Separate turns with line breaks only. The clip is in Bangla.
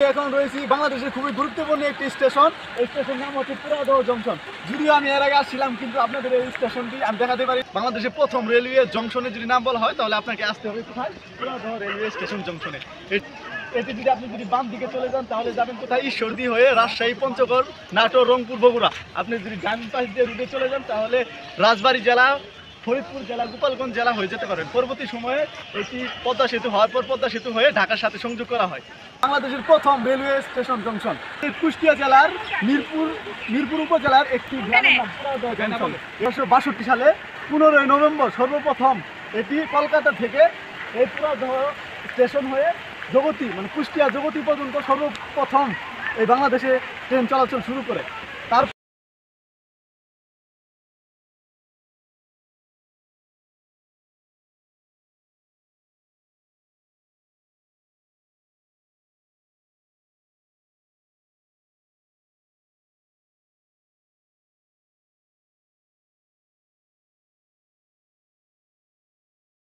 এখন রয়েছি বাংলাদেশের খুবই গুরুত্বপূর্ণ একটি স্টেশন। এই স্টেশনের নাম হচ্ছে পুরাদহ জংশন। যদিও আমি এর আগে আসছিলাম, কিন্তু আপনাদের এই স্টেশনটি আমি দেখাতে পারি। বাংলাদেশের প্রথম রেলওয়ে জংশনে যদি নাম বলা হয়, তাহলে আপনাকে আসতে হবে কোথায়? Poradah railway station জংশনে। এটি যদি আপনি বাম দিকে চলে যান, তাহলে যাবেন কোথায়? ঈশ্বরদী হয়ে রাজশাহী, পঞ্চগড়, নাটোর, রংপুর, বগুড়া। আপনি যদি ডান পাশ দিয়ে রুটে চলে যান, তাহলে রাজবাড়ী জেলা, ফরিদপুর জেলা, গোপালগঞ্জ জেলা হয়ে যেতে পারেন। পরবর্তী সময়ে এটি পদ্মা সেতু হওয়ার পর পদ্মা সেতু হয়ে ঢাকার সাথে সংযোগ করা হয়। বাংলাদেশের প্রথম রেলওয়ে স্টেশন জংশন কুষ্টিয়া জেলার মিরপুর উপজেলার একটি গ্রামের নাম পুরাদহ জংশন। 1962 সালে 15 নভেম্বর সর্বপ্রথম এটি কলকাতা থেকে এই পুরাদহ স্টেশন হয়ে জগতী, মানে কুষ্টিয়া জগতী পর্যন্ত সর্বপ্রথম এই বাংলাদেশে ট্রেন চলাচল শুরু করে।